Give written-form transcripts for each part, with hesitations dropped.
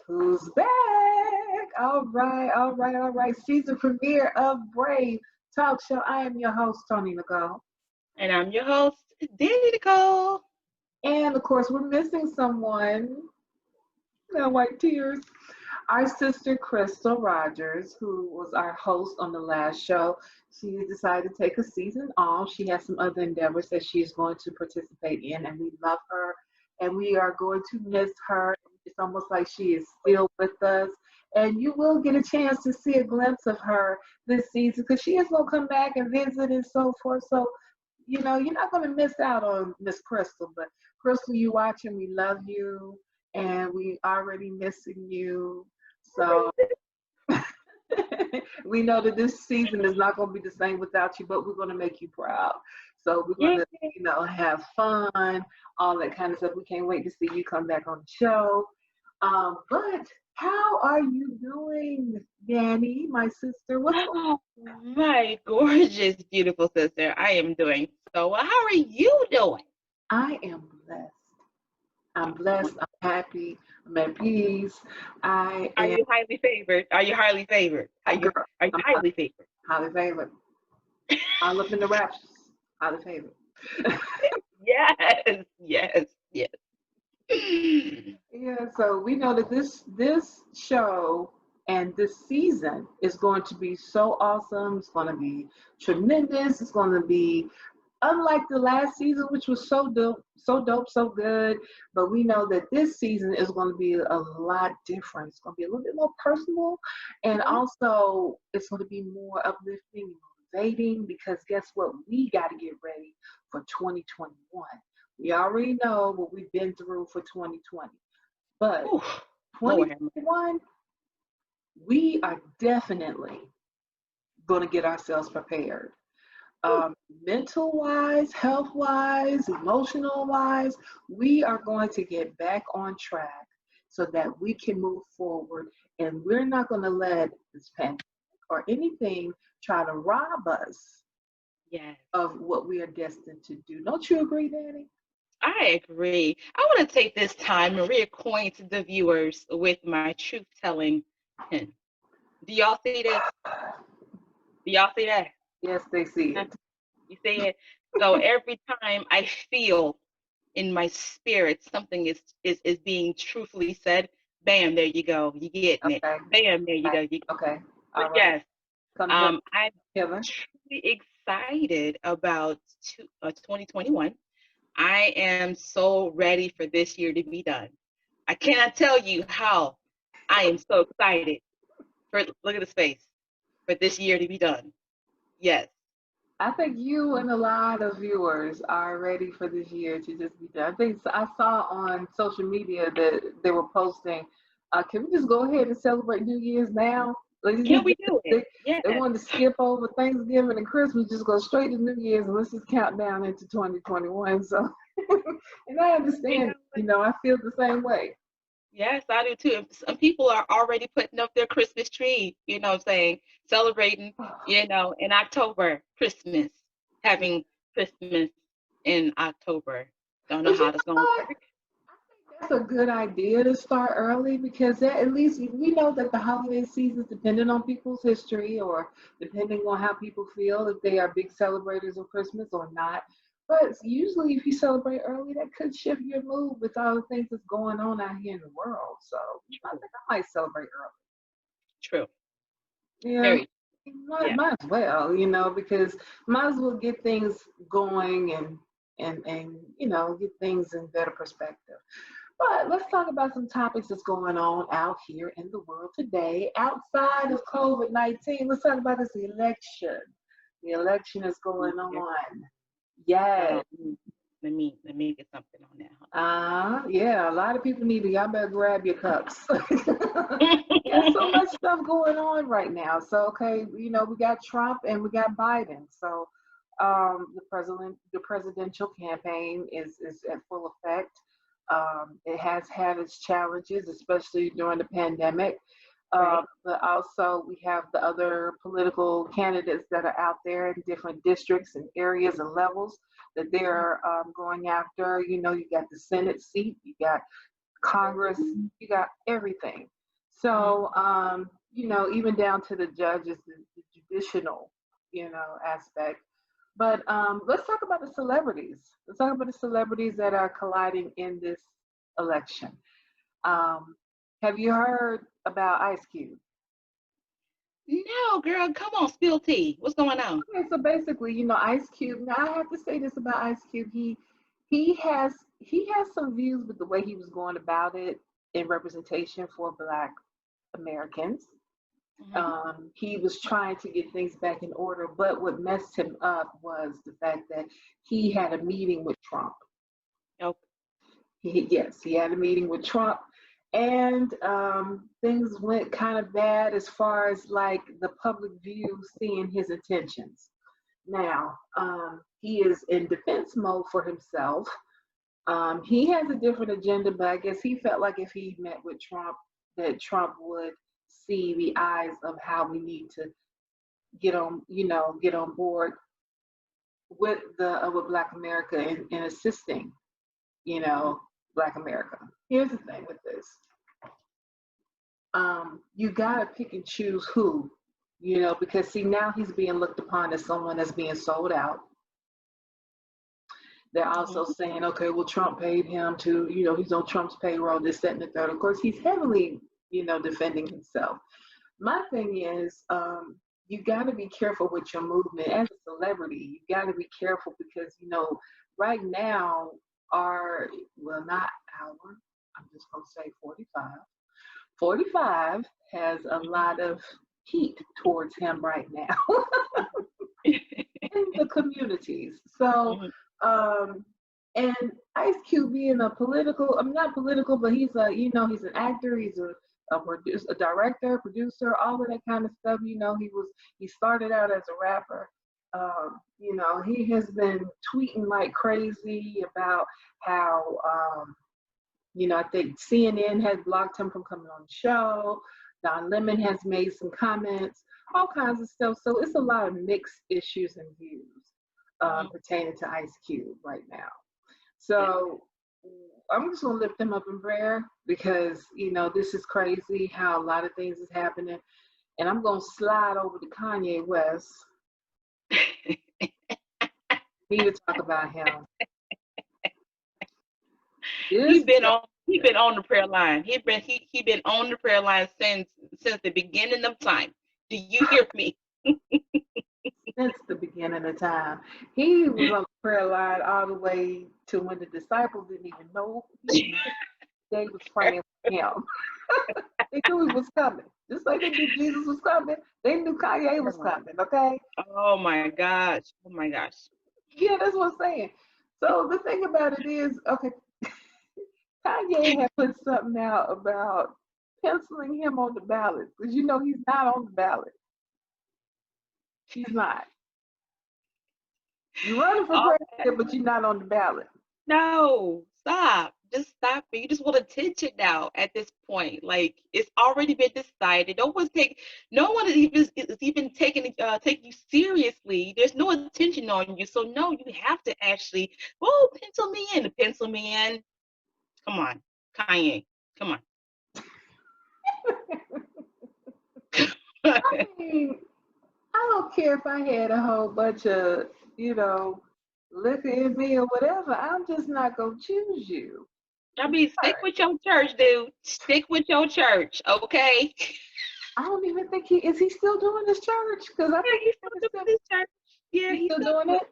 who's back. All right, all right, all right. Season premiere of Brave Talk Show. I am your host, Toni Nicole. And I'm your host, Dani Nicole. And of course, we're missing someone. No white tears. Our sister Crystal Rogers, who was our host on the last show, she decided to take a season off. She has some other endeavors that she is going to participate in, and we love her, and we are going to miss her. It's almost like she is still with us, and you will get a chance to see a glimpse of her this season because she is going to come back and visit and so forth. So, you're not going to miss out on Miss Crystal, but Crystal, you watching, we love you, and we already missing you. So we know that this season is not going to be the same without you, but we're going to make you proud. So we're going to, have fun, all that kind of stuff. We can't wait to see you come back on the show. But how are you doing, Dani, my sister? What's going on? My gorgeous, beautiful sister. I am doing so well. How are you doing? I am blessed. I'm blessed. I'm happy. I'm at peace. Are you highly favored? Are you highly favored? Are you highly favored? Highly favored. I look in the raptures. Highly favored. Yes, yes, yes. Yeah, so we know that this show and this season is going to be so awesome. It's going to be tremendous. It's going to be unlike the last season, which was so dope, so good. But we know that this season is going to be a lot different. It's going to be a little bit more personal, and also it's going to be more uplifting and motivating because guess what? We got to get ready for 2021. We already know what we've been through for 2020, but 2021, we are definitely going to get ourselves prepared. Mental wise, health wise, emotional wise, we are going to get back on track so that we can move forward, and we're not going to let this pandemic or anything try to rob us of what we are destined to do. Don't you agree, Dani? I agree. I want to take this time and reacquaint the viewers with my truth-telling pen. Do y'all see this? Do y'all see that? Yes, they see it. You see it? So every time I feel in my spirit something is being truthfully said, bam, there you go. You getting it. Bam, there you go. Okay. All right. Yes. I'm Kevin. truly excited about 2021. I am so ready for this year to be done. I cannot tell you how I am so excited look at his face, for this year to be done. Yes. I think you and a lot of viewers are ready for this year to just be done. I think I saw on social media that they were posting, can we just go ahead and celebrate New Year's now? Can we do it? They wanted to skip over Thanksgiving and Christmas, just go straight to New Year's, and let's just count down into 2021. So, and I understand, I feel the same way. Yes, I do too. Some people are already putting up their Christmas tree, celebrating, in October, Christmas, having Christmas in October. Don't know how that's going to work. That's a good idea to start early because that, at least we know that the holiday seasons, depending on people's history or depending on how people feel, if they are big celebrators of Christmas or not. But usually if you celebrate early, that could shift your mood with all the things that's going on out here in the world. So I think I might celebrate early. True. Yeah. Might as well, because might as well get things going and get things in better perspective. But let's talk about some topics that's going on out here in the world today, outside of COVID-19. Let's talk about this election. The election is going on. Yes. Let me get something on that. Yeah, a lot of people y'all better grab your cups. There's so much stuff going on right now. So, okay, we got Trump and we got Biden. So the presidential campaign is at full effect. It has had its challenges, especially during the pandemic. But also we have the other political candidates that are out there in different districts and areas and levels that they're going after. You got the Senate seat, you got Congress, you got everything. So, you know, even down to the judges, the judicial, you know, aspect. But let's talk about the celebrities. Let's talk about the celebrities that are colliding in this election. Um, have you heard about Ice Cube? No, girl, come on, spill tea. What's going on? Okay, so basically, you know, Ice Cube. Now I have to say this about Ice Cube. He has some views with the way he was going about it in representation for Black Americans. Hmm. He was trying to get things back in order, but what messed him up was the fact that he had a meeting with Trump. Nope. Yes, he had a meeting with Trump, and things went kind of bad as far as like the public view seeing his intentions. Now, he is in defense mode for himself. He has a different agenda, but I guess he felt like if he met with Trump, that Trump would see the eyes of how we need to get on, you know, get on board with Black America in assisting, you know, Black America. Here's the thing with this: you gotta pick and choose who, you know, because see now he's being looked upon as someone that's being sold out. They're also Hmm. saying, okay, well, Trump paid him to, you know, he's on Trump's payroll, this, that, and the third. Of course, he's heavily, you know, defending himself. My thing is, you got to be careful with your movement as a celebrity. You got to be careful because, you know, right now, well, not our, I'm just going to say 45. 45 has a lot of heat towards him right now in the communities. So, Hmm. um, and Ice Cube being a political, I'm not political, but he's a, you know, he's an actor, he's a producer, a director, producer, all of that kind of stuff. You know, he started out as a rapper. You know, he has been tweeting like crazy about how, you know, I think CNN has blocked him from coming on the show. Don Lemon has made some comments, all kinds of stuff. So it's a lot of mixed issues and views Hmm. pertaining to Ice Cube right now. Yeah. So I'm just gonna lift him up in prayer because you know this is crazy how a lot of things is happening, and I'm gonna slide over to Kanye West. Need to talk about him. He This been guy, on he been on the prayer line. He been on the prayer line since the beginning of time. Do you hear me? since the beginning of time, he was on the prayer line all the way to when the disciples didn't even know who he was. They was praying for him. They knew he was coming. Just like they knew Jesus was coming, they knew Kanye was coming, okay? Oh my gosh. Oh my gosh. Yeah, that's what I'm saying. So the thing about it is, okay, Kanye had put something out about penciling him on the ballot because you know he's not on the ballot. He's not. You're running for Oh president, but you're not on the ballot. no. Stop. Just stop it. You just want attention now at this point. Like it's already been decided. No one is even taking you seriously. There's no attention on you. So no, you have to actually, oh, pencil me in. Come on, Kanye. Come on. I mean, I don't care if I had a whole bunch of, you know, liquor in me or whatever. I'm just not gonna choose you. I mean, All stick right. with your church, dude. Stick with your church, okay? I don't even think he is. He still doing this church? Because I Yeah, think he's still doing his church. Yeah, he's he's still still doing doing it.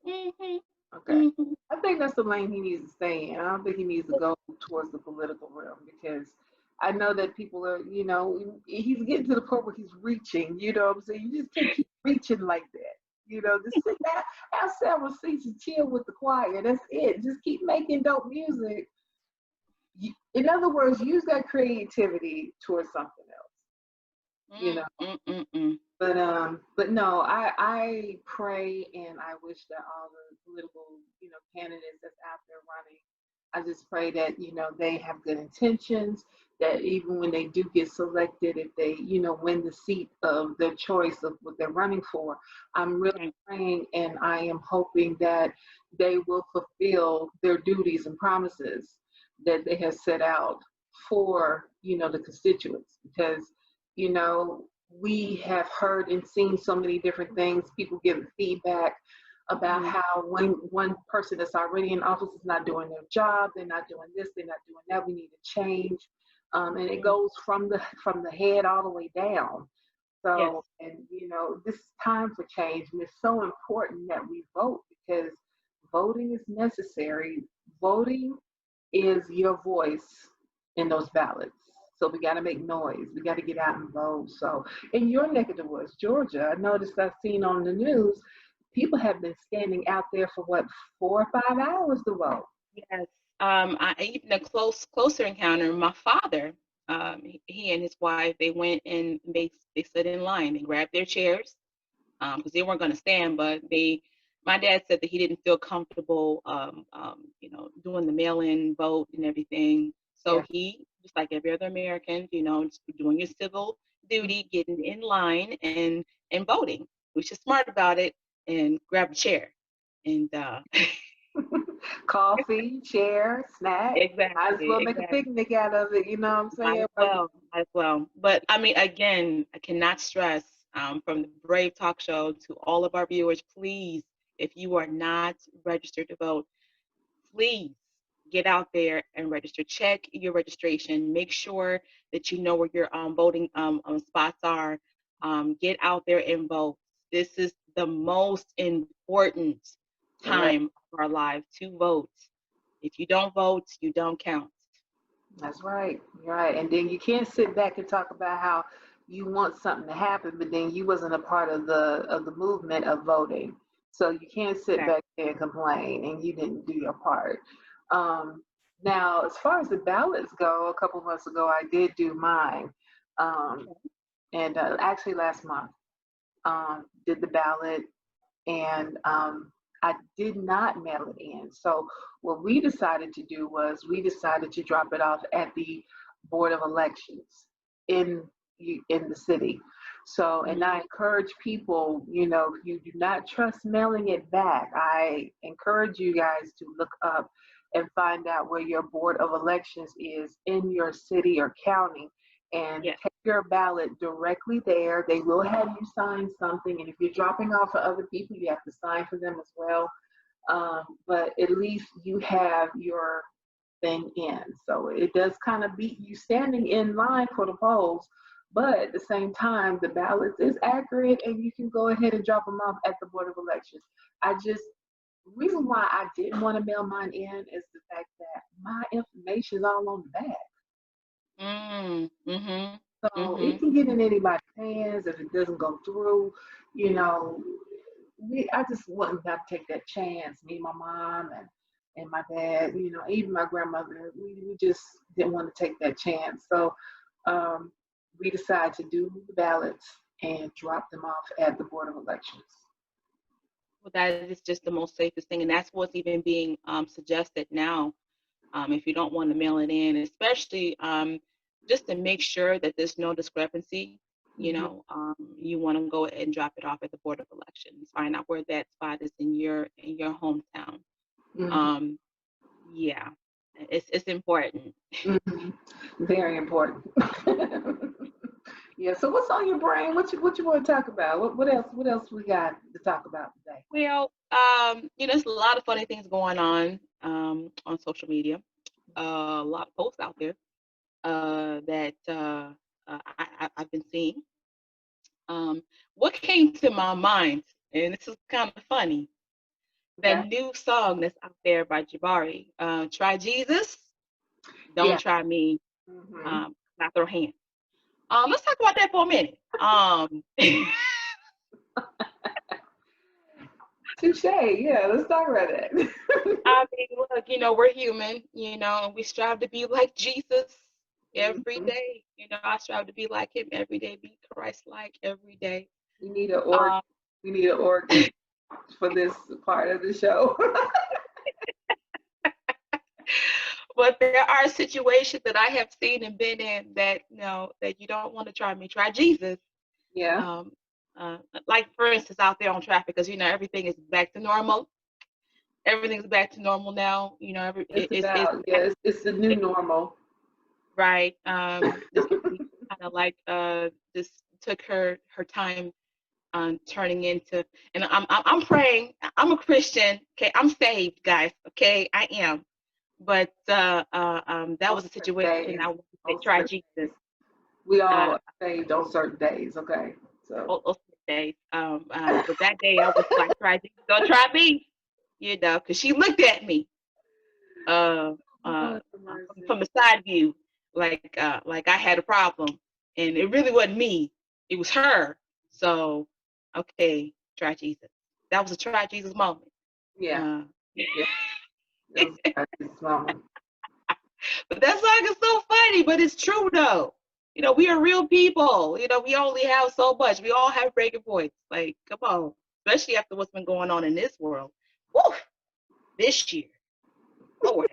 it. Okay. Hmm. Hmm. I think that's the lane he needs to stay in. I don't think he needs to go towards the political realm because I know that people are, you know, he's getting to the point where he's reaching, you know what I'm saying? You just can't keep reaching like that. You know, just sit down, have several seats and chill with the choir. That's it. Just keep making dope music. In other words, use that creativity towards something else, you Mm, know. mm, mm, mm. But no, I pray and I wish that all the political, you know, candidates that's out there running, I just pray that, you know, they have good intentions, that even when they do get selected, if they, you know, win the seat of their choice of what they're running for, I'm really Right. praying and I am hoping that they will fulfill their duties and promises. that they have set out for, the constituents. Because, we have heard and seen so many different things. People give feedback about how when one person that's already in office is not doing their job, they're not doing this, they're not doing that. We need to change, and it goes from the head all the way down. Yes. So, and this is time for change, and it's so important that we vote, because voting is necessary. Voting is your voice in those ballots. So we got to make noise. We got to get out and vote. So in your neck of the woods, Georgia, I noticed I've seen on the news, people have been standing out there for what, 4 or 5 hours to vote. Yes. I even a closer encounter. My father, he and his wife, they went and they stood in line and grabbed their chairs, because they weren't going to stand, but my dad said that he didn't feel comfortable, doing the mail-in vote and everything. So he, just like every other American, just doing your civil duty, getting in line and voting. He was just smart about it and grabbed a chair. And coffee, chair, snack. exactly, Might as well make a picnic out of it. You know what I'm saying? Might as well. But I mean, again, I cannot stress, from the Brave Talk Show to all of our viewers, please, if you are not registered to vote, please get out there and register. Check your registration. Make sure that you know where your voting spots are. Get out there and vote. This is the most important time of our lives to vote. If you don't vote, you don't count. That's right. Right. And then you can't sit back and talk about how you want something to happen, but then you wasn't a part of the movement of voting. So you can't sit back there and complain and you didn't do your part. Now, as far as the ballots go, a couple of months ago, I did do mine. And actually last month, did the ballot, and I did not mail it in. So what we decided to do was we decided to drop it off at the Board of Elections in the city. So, and I encourage people, if you do not trust mailing it back, I encourage you guys to look up and find out where your Board of Elections is in your city or county, and take your ballot directly there. They will have you sign something, and if you're dropping off for other people, you have to sign for them as well. But at least you have your thing in. So it does kind of beat you standing in line for the polls, but at the same time, the ballots is accurate, and you can go ahead and drop them off at the Board of Elections. The reason why I didn't want to mail mine in is the fact that my information is all on the back. So it can get in anybody's hands if it doesn't go through. I just wasn't about to take that chance. Me, my mom, and my dad, even my grandmother, we just didn't want to take that chance. So we decided to do the ballots and drop them off at the Board of Elections. Well, that is just the most safest thing, and that's what's even being suggested now. If you don't want to mail it in, especially just to make sure that there's no discrepancy, you want to go ahead and drop it off at the Board of Elections. Find out where that spot is in your hometown. Yeah, it's important. Very important. Yeah. So what's on your brain? What you want to talk about? What else we got to talk about today? Well, there's a lot of funny things going on social media. A lot of posts out there that I've been seeing. What came to my mind, and this is kind of funny, that new song that's out there by Jabari, Try Jesus, Don't Try Me, Not Throw Hands. Let's talk about that for a minute. Touche. Yeah, let's talk about that. I mean, look, we're human, and we strive to be like Jesus every day. I strive to be like him every day, be Christ-like every day. We need an organ for this part of the show. But there are situations that I have seen and been in that that you don't want to try me. Try Jesus. Yeah. Like for instance, out there on traffic, because everything is back to normal. everything's back to normal now. It's It's about, yeah, it's the new normal. right. This lady kind of like just took her time turning into, and I'm praying. I'm a Christian. Okay, I'm saved, guys. Okay, I am. But that On was a certain situation days, I wanted to on try certain Jesus. days. We Uh, all saved on certain days, okay? So, all days. But that day I was like, try Jesus, don't try me, because she looked at me uh, uh, Lord have from mercy. the side view, like I had a problem, and it really wasn't me. It was her. So, okay, try Jesus. That was a try Jesus moment. Yeah, Uh, yeah, it was at this moment. but that song is so funny, but it's true though. We are real people. We only have so much. We all have breaking points. Like, come on, especially after what's been going on in this world. Woo! This year, Lord.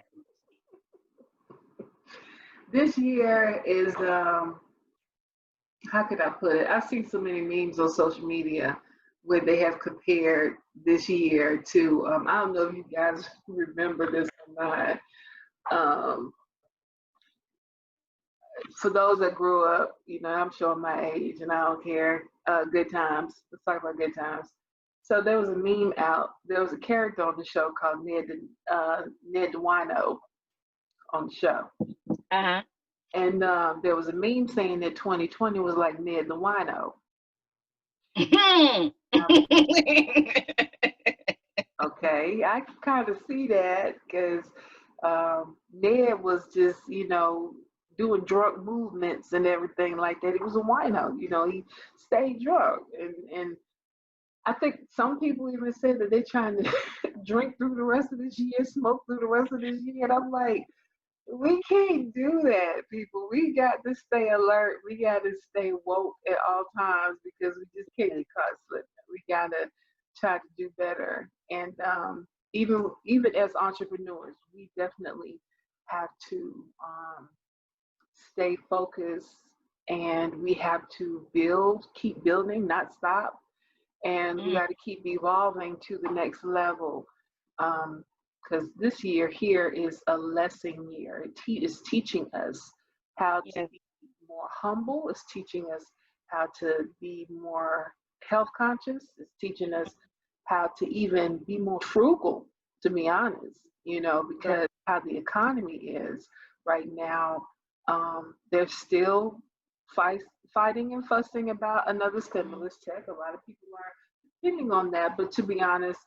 This year is, how could I put it? I've seen so many memes on social media where they have compared this year to, I don't know if you guys remember this or not. Um, for those that grew up, I'm showing my age and I don't care. Good times. Let's talk about good times. So there was a meme out. There was a character on the show called Ned the Wino on the show. Uh And there was a meme saying that 2020 was like Ned the Wino. huh. Okay, I can kind of see that because Ned was just, doing drug movements and everything like that. He was a wino, he stayed drunk. And I think some people even said that they're trying to drink through the rest of this year, smoke through the rest of this year. And I'm like, we can't do that, people. We got to stay alert. We got to stay woke at all times because we just can't get caught slipping. We got to try to do better. And even as entrepreneurs, we definitely have to stay focused, and we have to build, keep building, not stop. And we Mm, got to keep evolving to the next level. Because this year here is a lesson year. It's teaching us how to yes, be more humble. It's teaching us how to be more health conscious. It's teaching us how to even be more frugal, to be honest, right. because how the economy is right now, they're still fight, fighting and fussing about another Mm, stimulus check. A lot of people are depending on that, but to be honest,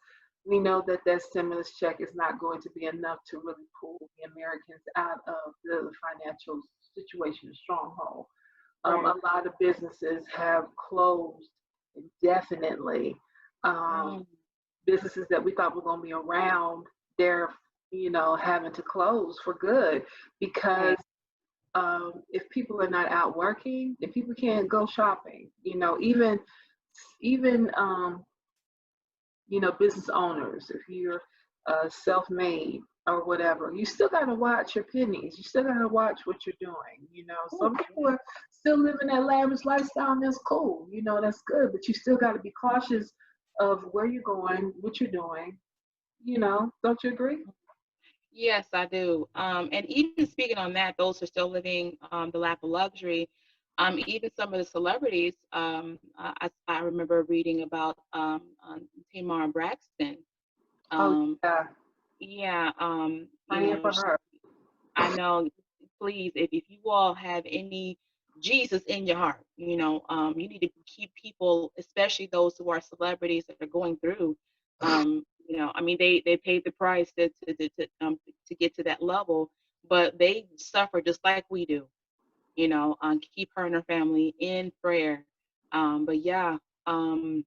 we know that that stimulus check is not going to be enough to really pull the Americans out of the financial situation, stronghold. right. A lot of businesses have closed indefinitely. Um, Mm, Businesses that we thought were going to be around, they're having to close for good because right. if people are not out working, if people can't go shopping, even business owners, if you're self-made or whatever, you still got to watch your pennies. You still got to watch what you're doing. Oh, Some people are still living that lavish lifestyle, and that's cool. That's good, but you still got to be cautious of where you're going, what you're doing. Don't you agree? yes, I do. And even speaking on that, those who are still living the lap of luxury, even some of the celebrities, I remember reading about Tamar Braxton. Oh Um, yeah, yeah, praying for her. I know, please, if you all have any Jesus in your heart, you need to keep people, especially those who are celebrities that are going through. I mean, they paid the price to get to that level, but they suffer just like we do. Keep her and her family in prayer. But yeah, and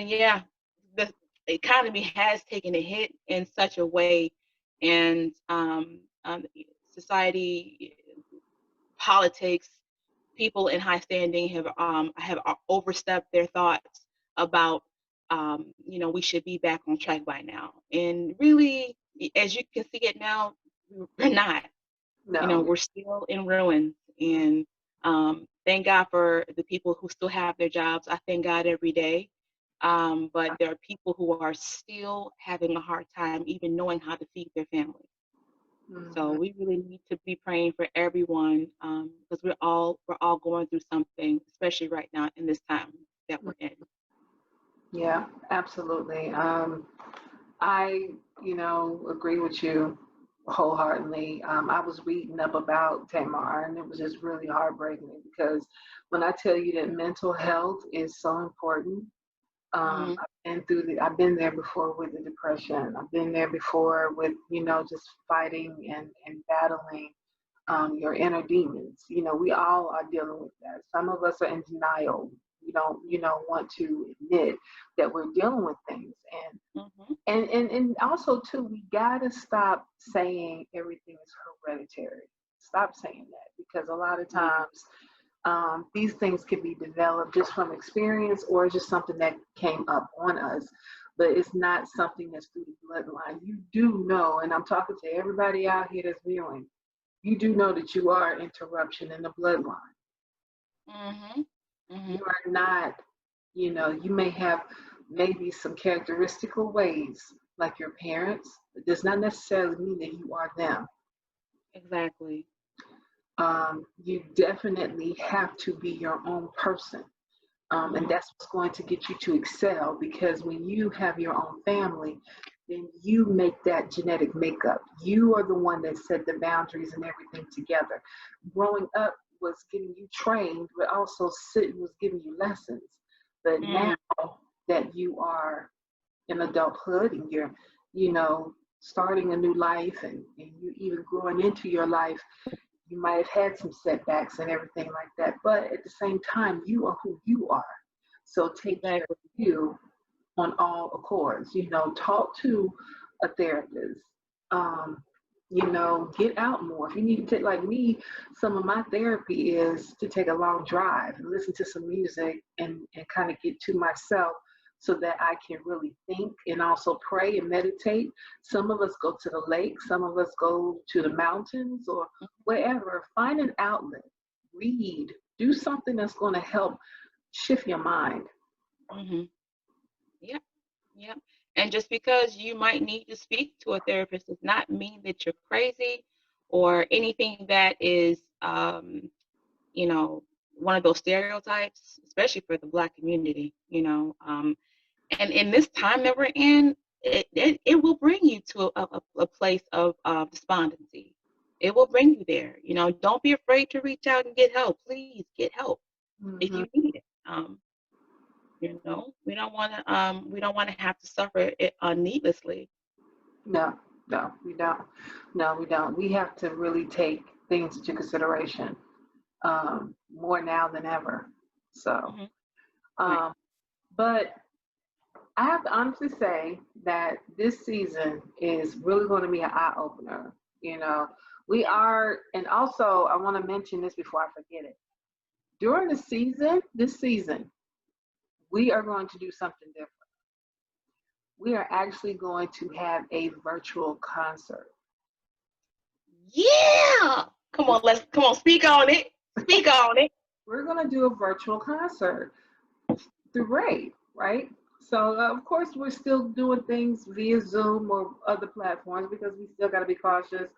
yeah, the economy has taken a hit in such a way, and society, politics, people in high standing have overstepped their thoughts about we should be back on track by now, and really, as you can see it now, we're not. No, We're still in ruins, and thank God for the people who still have their jobs. I thank God every day. But there are people who are still having a hard time even knowing how to feed their family. So Mhm. we really need to be praying for everyone, because we're all going through something, especially right now in this time that we're in. Yeah, absolutely. I, agree with you wholeheartedly. I was reading up about Tamar, and it was just really heartbreaking because when I tell you that mental health is so important, Hmm. I've been there before with the depression. I've been there before with, just fighting and battling your inner demons. We all are dealing with that. Some of us are in denial. We don't, want to admit that we're dealing with things. Hmm. And also too, we gotta stop saying everything is hereditary. Stop saying that because a lot of Yeah. times these things can be developed just from experience or just something that came up on us, but it's not something that's through the bloodline. You do know, and I'm talking to everybody out here that's viewing, you do know that you are an interruption in the bloodline. Hmm. You Hmm. are not, you may have maybe some characteristical ways like your parents. It does not necessarily mean that you are them. Exactly. You definitely have to be your own person. And Hmm. that's what's going to get you to excel because when you have your own family, then you make that genetic makeup. You are the one that set the boundaries and everything together. Growing up was getting you trained, but also sitting was giving you lessons. But now Mm. that you are in adulthood and you're, starting a new life and you even growing into your life, you might have had some setbacks and everything like that, but at the same time, you are who you are. So take care Exactly. of you on all accords. Talk to a therapist. Um, get out more. If you need to take, like me, some of my therapy is to take a long drive and listen to some music and kind of get to myself so that I can really think and also pray and meditate. Some of us go to the lake, some of us go to the mountains or wherever. Find an outlet, read, do something that's going to help shift your mind. Hmm. Yep. Yep. And just because you might need to speak to a therapist does not mean that you're crazy or anything that is, you know, one of those stereotypes, especially for the Black community. And in this time that we're in, it will bring you to a place of despondency. It will bring you there. Don't be afraid to reach out and get help. Please get help if Hmm. you need it. We don't want to have to suffer it needlessly. No, no, we don't. No, we don't. We have to really take things into consideration more now than ever. So, Hmm. Right. um, but I have to honestly say that this season is really going to be an eye opener. You know, we are, and also I want to mention this before I forget it. During this season, we are going to do something different. We are actually going to have a virtual concert. Yeah. Come on, speak on it. Speak on it. We're going to do a virtual concert through Ray, right? So of course we're still doing things via Zoom or other platforms because we still got to be cautious.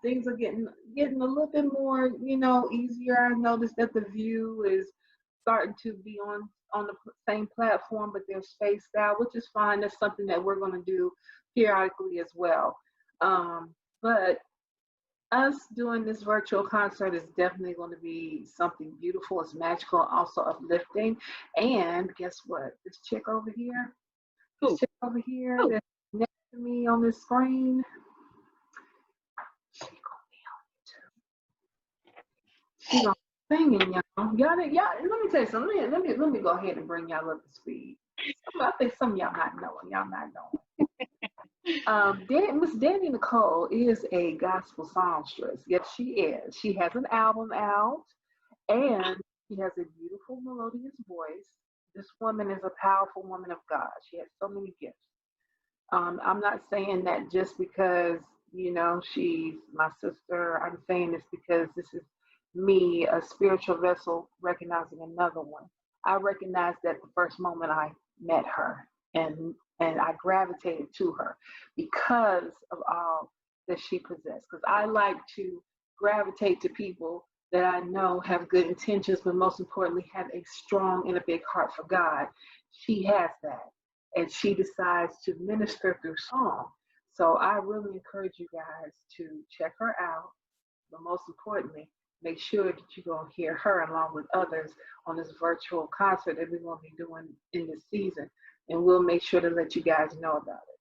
Things are getting a little bit more, easier. I noticed that the view is starting to be on the same platform, but they're spaced out, which is fine. That's something that we're going to do periodically as well. But us doing this virtual concert is definitely going to be something beautiful. It's magical, also uplifting. And guess what? This Who? chick over here Who? that's next to me on this screen, she gonna be singing, y'all. Let me tell you something. Let me go ahead and bring y'all up to speed. I think some of y'all not knowing. Y'all not knowing. Miss Dani Nicole is a gospel songstress. Yes, she is. She has an album out. And she has a beautiful, melodious voice. This woman is a powerful woman of God. She has so many gifts. I'm not saying that just because, she's my sister. I'm saying this because this is me, a spiritual vessel, recognizing another one. I recognized that the first moment I met her, and I gravitated to her because of all that she possessed. Because I like to gravitate to people that I know have good intentions, but most importantly, have a strong and a big heart for God. She has that, and she decides to minister through song. So I really encourage you guys to check her out, but most importantly, make sure that you're going to hear her along with others on this virtual concert that we're going to be doing in this season. And we'll make sure to let you guys know about it.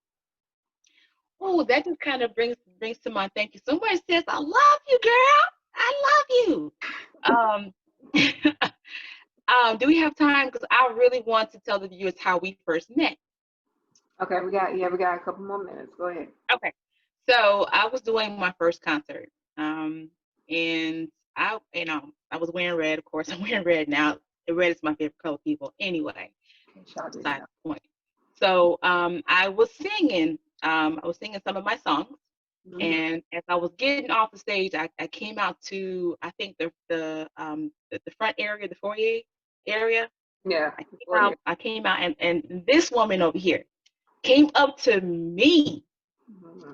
Oh, that just kind of brings to mind. Thank you so much, sis. I love you, girl. I love you. Do we have time? Because I really want to tell the viewers how we first met. Okay, we got a couple more minutes. Go ahead. Okay, so I was doing my first concert, and I was wearing red. Of course, I'm wearing red now. The red is my favorite color, people. Anyway, beside the point. So I was singing. I was singing some of my songs, and as I was getting off the stage, I came out to, I think the front area, the foyer area. Yeah. I came out, and this woman over here came up to me,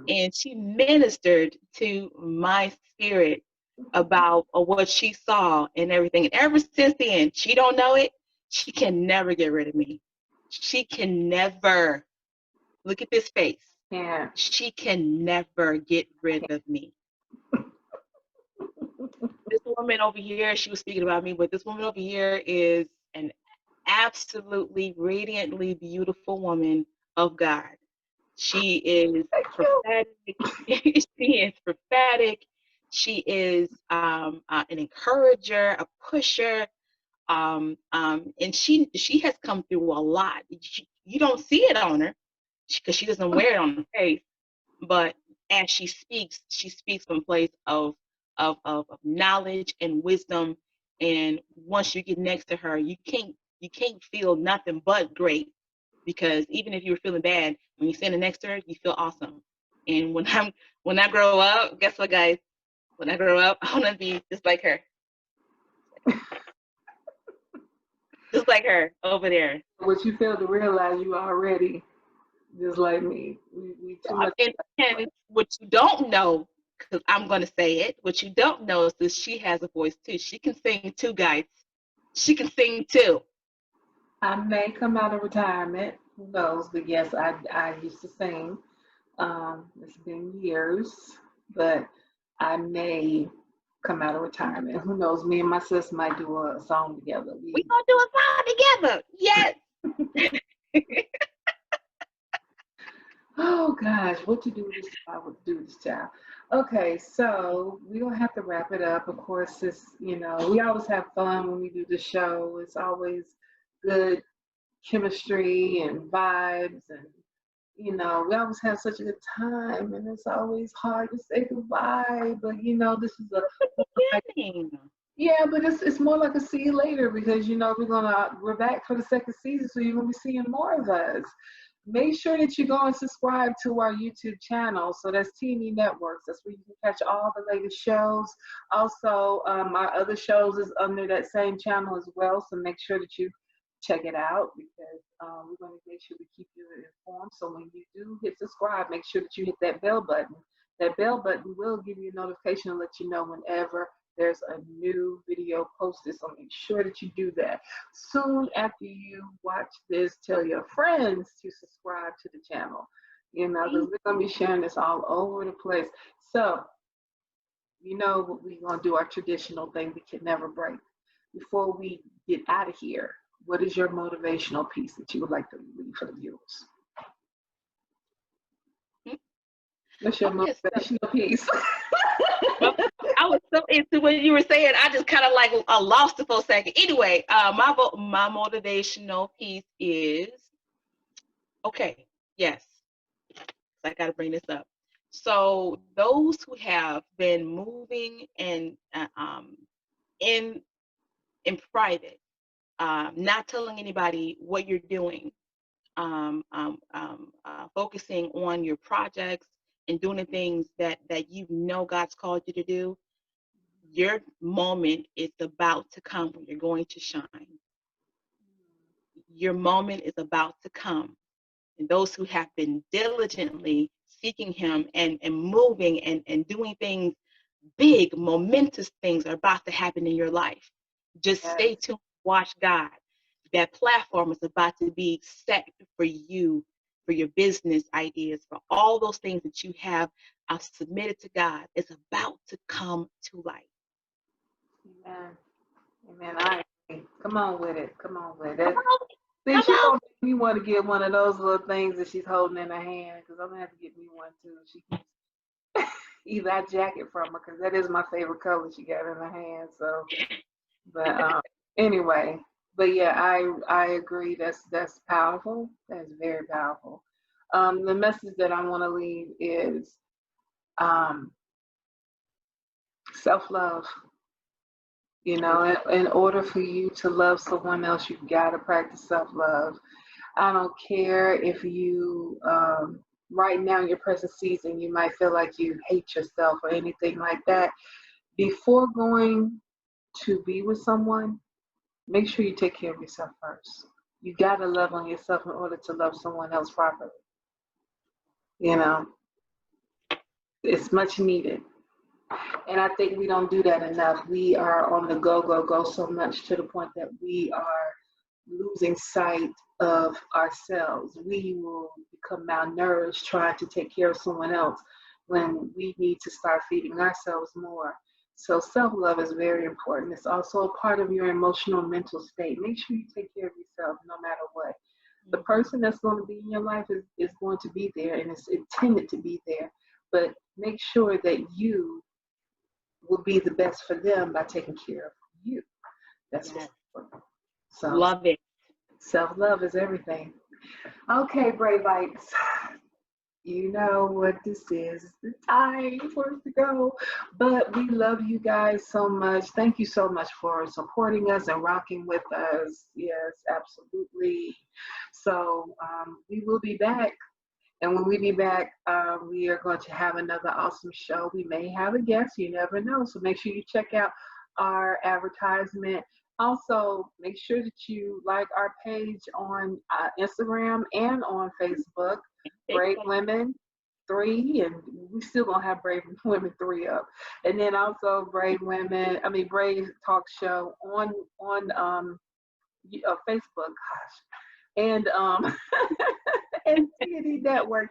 and she ministered to my spirit about what she saw and everything. And ever since then, she don't know it, she can never get rid of me. She can never, look at this face. Yeah. She can never get rid of me. This woman over here, she was speaking about me, but this woman over here is an absolutely radiantly beautiful woman of God. She is prophetic. She is prophetic. She is an encourager, a pusher, and she has come through a lot. You don't see it on her because she doesn't wear it on her face, but as she speaks from a place of knowledge and wisdom. And once you get next to her, you can't feel nothing but great, because even if you were feeling bad, when you're standing next to her, you feel awesome. And when I grow up, guess what, guys? When I grow up, I want to be just like her. Just like her over there. What you fail to realize, you already just like me. We too much. And what you don't know, because I'm going to say it, what you don't know is that she has a voice too. She can sing too, guys. She can sing too. I may come out of retirement, who knows? But yes, I used to sing. It's been years, but I may come out of retirement. Who knows? Me and my sis might do a song together. We gonna do a song together. Yes. Oh gosh, what to do with this child? What to do with this child? Okay, so we're gonna have to wrap it up. Of course, we always have fun when we do the show. It's always good chemistry and vibes, and we always have such a good time, and it's always hard to say goodbye, but this is yeah, but it's more like a see you later, because we're back for the second season, so you're gonna be seeing more of us. Make sure that you go and subscribe to our YouTube channel. So that's TV Networks. That's where you can catch all the latest shows. Also, our other shows is under that same channel as well. So make sure that you check it out, because we're going to make sure we keep you informed. So when you do hit subscribe, make sure that you hit that bell button. That bell button will give you a notification and let you know whenever there's a new video posted. So make sure that you do that. Soon after you watch this, tell your friends to subscribe to the channel, because we're going to be sharing this all over the place. So, what we're going to do, our traditional thing we can never break. Before we get out of here, what is your motivational piece that you would like to leave for the viewers? What's your motivational piece? I was so into what you were saying. I just kind of lost it for a second. Anyway, my motivational piece is, okay, yes, I got to bring this up. So those who have been moving and in private, not telling anybody what you're doing, focusing on your projects and doing the things that God's called you to do, your moment is about to come when you're going to shine. your moment is about to come. And those who have been diligently seeking him and moving and doing things, big, momentous things are about to happen in your life. Just stay tuned, watch God. That platform is about to be set for you, for your business ideas, for all those things that you have submitted to God. It's about to come to light. Amen. Amen. I agree. Come on with it. Come on with it. See, Come she's on. gonna make me want to get one of those little things that she's holding in her hand, because I'm gonna have to get me one too. She either I jack it from her, because that is my favorite color she got in her hand. So, but anyway, but yeah, I agree. That's powerful. That's very powerful. The message that I want to leave is self-love. You know, in order for you to love someone else, you've got to practice self-love. I don't care if you, right now in your present season, you might feel like you hate yourself or anything like that. Before going to be with someone, make sure you take care of yourself first. You got to love on yourself in order to love someone else properly. You know, it's much needed. And I think we don't do that enough. We are on the go so much to the point that we are losing sight of ourselves. We will become malnourished trying to take care of someone else when we need to start feeding ourselves more. So self-love is very important. It's also a part of your emotional and mental state. Make sure you take care of yourself no matter what. The person that's going to be in your life is going to be there, and it's intended to be there. But make sure that you will be the best for them by taking care of you. That's what's important. So love it. Self-love is everything. Okay, Brave Lights. You know what this is. It's the time for us to go. But we love you guys so much. Thank you so much for supporting us and rocking with us. Yes, absolutely. So we will be back. And when we be back, we are going to have another awesome show. We may have a guest. You never know. So make sure you check out our advertisement. Also, make sure that you like our page on Instagram and on Facebook, Brave Women 3, and we still gonna have Brave Women 3 up. And then also Brave Talk Show on Facebook, gosh, and and TNT Network.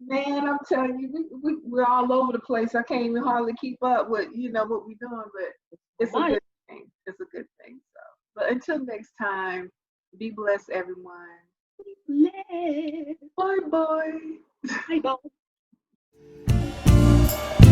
Man, I'm telling you, we're all over the place. I can't even hardly keep up with what we're doing, but it's a good thing. It's a good thing. So, but until next time, be blessed, everyone. Be blessed. Bye bye. Bye bye.